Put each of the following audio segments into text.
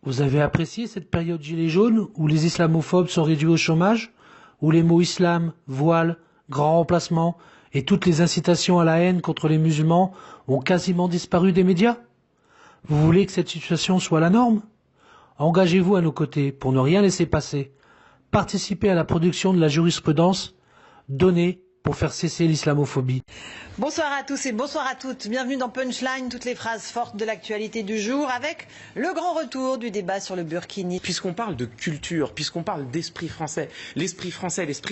Vous avez apprécié cette période gilet jaune où les islamophobes sont réduits au chômage, où les mots islam, voile, grand remplacement et toutes les incitations à la haine contre les musulmans ont quasiment disparu des médias? Vous voulez que cette situation soit la norme? Engagez-vous à nos côtés pour ne rien laisser passer. Participez à la production de la jurisprudence. Donnez pour faire cesser l'islamophobie. Bonsoir à tous et bonsoir à toutes. Bienvenue dans Punchline, toutes les phrases fortes de l'actualité du jour avec le grand retour du débat sur le burkini. Puisqu'on parle de culture, puisqu'on parle d'esprit français, l'esprit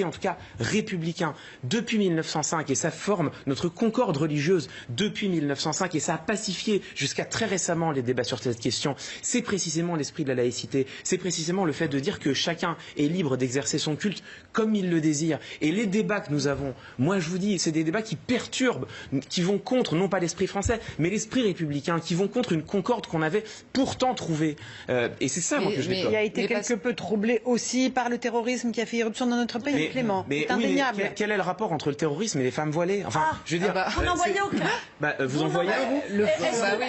en tout cas républicain, depuis 1905, et ça forme notre concorde religieuse depuis 1905, et ça a pacifié jusqu'à très récemment les débats sur cette question, c'est précisément l'esprit de la laïcité, c'est précisément le fait de dire que chacun est libre d'exercer son culte comme il le désire. Et les débats que nous avons, moi je vous dis, c'est des débats qui perturbent, qui vont contre, non pas l'esprit français, mais l'esprit républicain, qui vont contre une concorde qu'on avait pourtant trouvée. Et c'est ça, moi, que je déplore. Il a été quelque peu troublé aussi par le terrorisme qui a fait irruption dans notre pays, Clément. C'est indéniable. Mais quel est le rapport entre le terrorisme et les femmes voilées? Enfin, je veux dire, vous n'en voyez aucun. Vous en voyez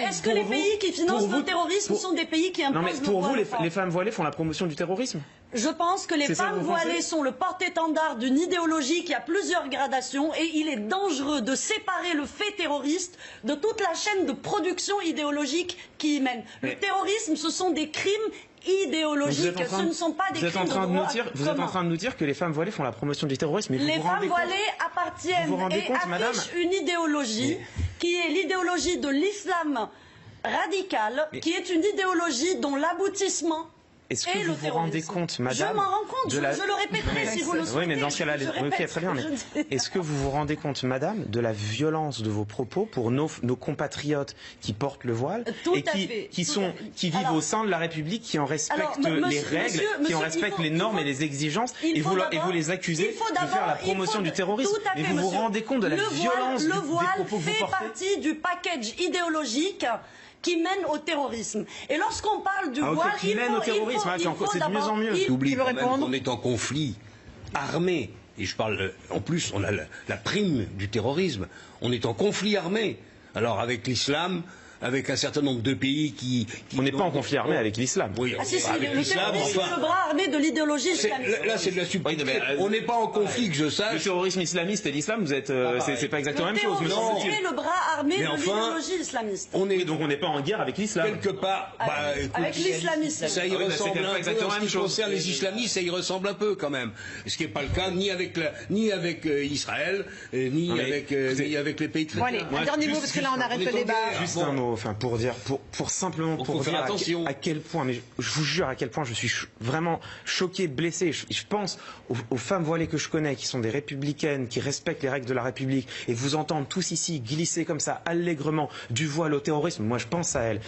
Est-ce que les pays qui financent le terrorisme sont des pays qui imposent non, mais pour vous, les femmes voilées font la promotion du terrorisme? Je pense que les femmes voilées sont le porte-étendard d'une idéologie qui a plusieurs gradations et il est dangereux de séparer le fait terroriste de toute la chaîne de production idéologique qui y mène. Le terrorisme, ce sont des crimes idéologiques, ce ne sont pas des crimes de droit commun. Vous êtes en train de nous dire que les femmes voilées font la promotion du terrorisme, mais les femmes voilées appartiennent et affichent une idéologie qui est l'idéologie de l'islam radical, qui est une idéologie dont l'aboutissement est-ce que vous vous rendez compte, madame? Je m'en rends compte, je le répéterai si vous le souhaitez. Oui, mais dans ce cas-là, ok, très bien. Est-ce que vous vous rendez compte, madame, de la violence de vos propos pour nos compatriotes qui portent le voile et qui vivent au sein de la République, qui en respectent les règles, qui en respectent les normes et les exigences, et vous les accusez de faire la promotion du terrorisme? Mais vous vous rendez compte de la violence des propos que vous portez? Le voile fait partie du package idéologique qui mène au terrorisme. Et lorsqu'on parle du voile, c'est de mieux en mieux. J'oublie quand même qu'on est en conflit armé. Et je parle, en plus, on a la prime du terrorisme. On est en conflit armé. Alors avec l'islam, avec un certain nombre de pays qui on n'est pas en conflit armé avec l'islam. Oui, le terrorisme, c'est le bras armé de l'idéologie islamiste. Là, c'est de la subtilité. On n'est pas en conflit, que je sache. Le terrorisme islamiste et l'islam, vous êtes, c'est pas exactement la même chose. Le terrorisme est le bras armé de l'idéologie islamiste. Donc on n'est pas en guerre avec l'islam. Quelque part, avec l'islamisme. Ça y ressemble un peu. En ce qui concerne les islamistes, ça y ressemble un peu quand même. Ce qui n'est pas le cas ni avec Israël, ni avec les pays chrétiens. Bon allez, un dernier mot parce que là on arrête le débat. Juste un mot. Enfin, pour dire à quel point, mais je vous jure à quel point je suis vraiment choqué, blessé. Je pense aux femmes voilées que je connais, qui sont des républicaines, qui respectent les règles de la République, et vous entendre tous ici glisser comme ça allègrement du voile au terrorisme. Moi, je pense à elles.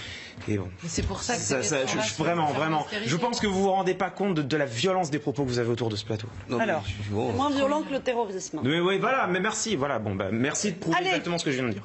Et bon. C'est pour ça que vraiment, je pense que vous vous rendez pas compte de la violence des propos que vous avez autour de ce plateau. Alors, c'est moins violent que le terrorisme. Mais oui, voilà. Mais merci. Voilà. Bon, merci de prouver exactement ce que je viens de dire.